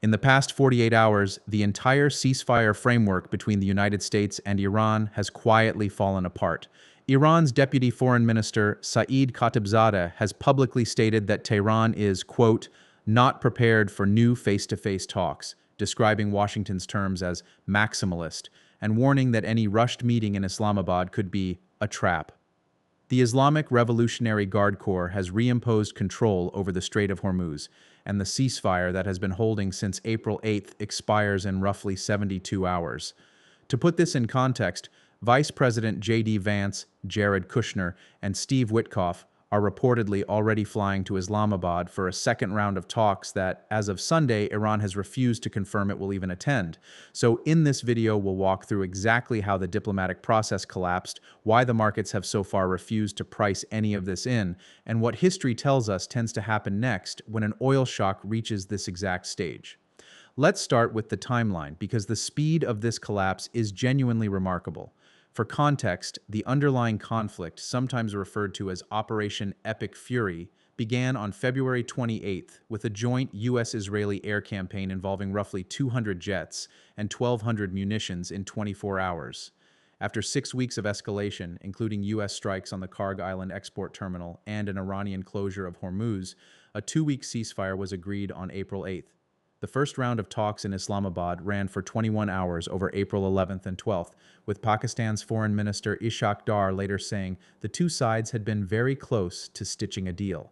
In the past 48 hours, the entire ceasefire framework between the United States and Iran has quietly fallen apart. Iran's Deputy Foreign Minister Saeed Khatibzadeh has publicly stated that Tehran is, quote, not prepared for new face-to-face talks, describing Washington's terms as maximalist, and warning that any rushed meeting in Islamabad could be a trap. The Islamic Revolutionary Guard Corps has reimposed control over the Strait of Hormuz, and the ceasefire that has been holding since April 8th expires in roughly 72 hours. To put this in context, Vice President J.D. Vance, Jared Kushner, and Steve Witkoff are reportedly already flying to Islamabad for a second round of talks that, as of Sunday, Iran has refused to confirm it will even attend. So in this video, we'll walk through exactly how the diplomatic process collapsed, why the markets have so far refused to price any of this in, and what history tells us tends to happen next when an oil shock reaches this exact stage. Let's start with the timeline, because the speed of this collapse is genuinely remarkable. For context, the underlying conflict, sometimes referred to as Operation Epic Fury, began on February 28th with a joint U.S.-Israeli air campaign involving roughly 200 jets and 1,200 munitions in 24 hours. After 6 weeks of escalation, including U.S. strikes on the Karg Island export terminal and an Iranian closure of Hormuz, a 2-week ceasefire was agreed on April 8th. The first round of talks in Islamabad ran for 21 hours over April 11th and 12th, with Pakistan's Foreign Minister Ishaq Dar later saying the two sides had been very close to stitching a deal.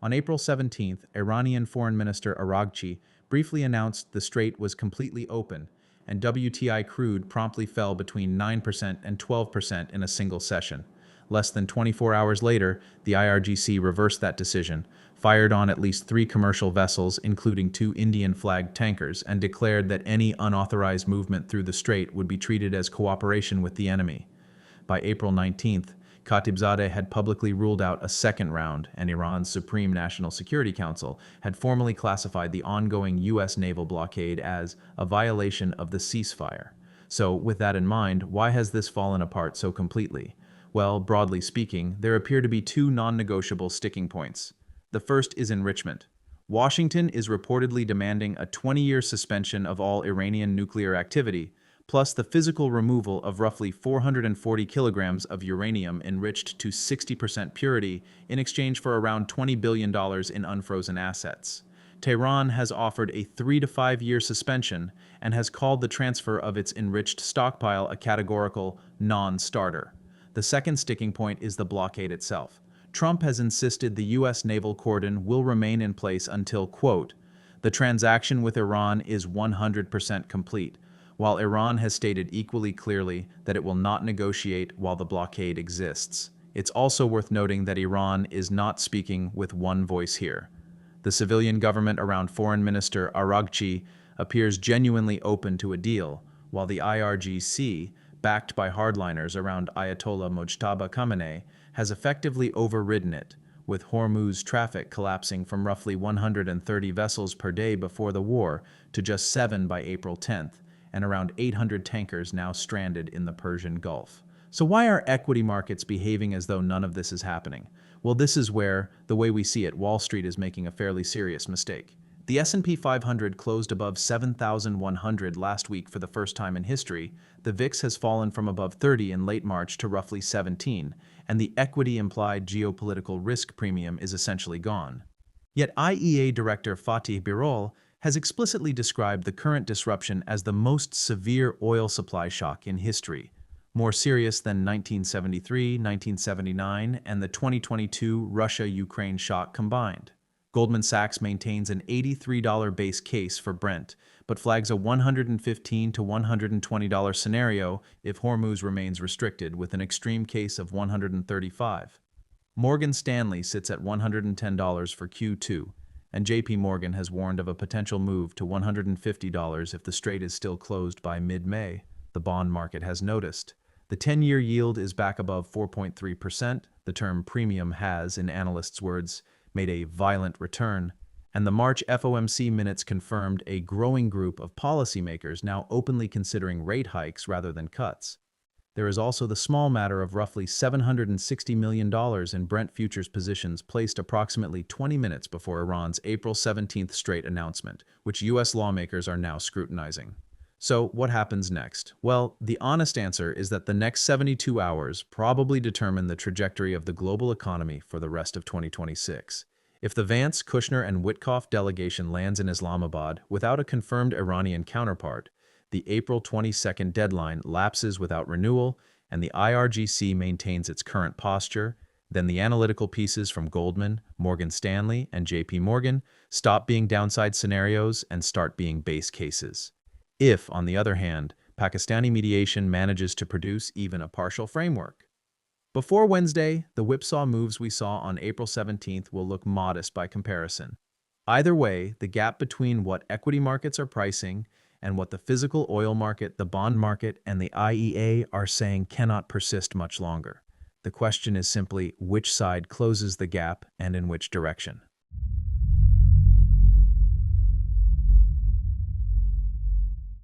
On April 17th, Iranian Foreign Minister IRGC briefly announced the strait was completely open, and WTI crude promptly fell between 9% and 12% in a single session. Less than 24 hours later, the IRGC reversed that decision, fired on at least 3 commercial vessels, including 2 Indian-flagged tankers, and declared that any unauthorized movement through the strait would be treated as cooperation with the enemy. By April 19th, Khatibzadeh had publicly ruled out a second round, and Iran's Supreme National Security Council had formally classified the ongoing U.S. naval blockade as a violation of the ceasefire. So, with that in mind, why has this fallen apart so completely? Well, broadly speaking, there appear to be 2 non-negotiable sticking points. The first is enrichment. Washington is reportedly demanding a 20-year suspension of all Iranian nuclear activity, plus the physical removal of roughly 440 kilograms of uranium enriched to 60% purity in exchange for around $20 billion in unfrozen assets. Tehran has offered a 3 to 5 year suspension and has called the transfer of its enriched stockpile a categorical non-starter. The second sticking point is the blockade itself. Trump has insisted the U.S. naval cordon will remain in place until, quote, the transaction with Iran is 100% complete, while Iran has stated equally clearly that it will not negotiate while the blockade exists. It's also worth noting that Iran is not speaking with one voice here. The civilian government around Foreign Minister IRGC appears genuinely open to a deal, while the IRGC, backed by hardliners around Ayatollah Mojtaba Khamenei, has effectively overridden it, with Hormuz traffic collapsing from roughly 130 vessels per day before the war to just 7 by April 10th, and around 800 tankers now stranded in the Persian Gulf. So why are equity markets behaving as though none of this is happening? Well, this is where, the way we see it, Wall Street is making a fairly serious mistake. The S&P 500 closed above 7,100 last week for the first time in history, the VIX has fallen from above 30 in late March to roughly 17, and the equity-implied geopolitical risk premium is essentially gone. Yet IEA Director Fatih Birol has explicitly described the current disruption as the most severe oil supply shock in history, more serious than 1973, 1979, and the 2022 Russia-Ukraine shock combined. Goldman Sachs maintains an $83 base case for Brent, but flags a $115 to $120 scenario if Hormuz remains restricted, with an extreme case of $135. Morgan Stanley sits at $110 for Q2, and JP Morgan has warned of a potential move to $150 if the strait is still closed by mid-May. The bond market has noticed. The 10-year yield is back above 4.3%. The term premium has, in analysts' words, made a violent return, and the March FOMC minutes confirmed a growing group of policymakers now openly considering rate hikes rather than cuts. There is also the small matter of roughly $760 million in Brent futures positions placed approximately 20 minutes before Iran's April 17th Strait announcement, which U.S. lawmakers are now scrutinizing. So, what happens next? Well, the honest answer is that the next 72 hours probably determine the trajectory of the global economy for the rest of 2026. If the Vance, Kushner, and Witkoff delegation lands in Islamabad without a confirmed Iranian counterpart, the April 22nd deadline lapses without renewal, and the IRGC maintains its current posture, then the analytical pieces from Goldman, Morgan Stanley, and JP Morgan stop being downside scenarios and start being base cases. If, on the other hand, Pakistani mediation manages to produce even a partial framework. Before Wednesday, the whipsaw moves we saw on April 17th will look modest by comparison. Either way, the gap between what equity markets are pricing and what the physical oil market, the bond market, and the IEA are saying cannot persist much longer. The question is simply which side closes the gap and in which direction.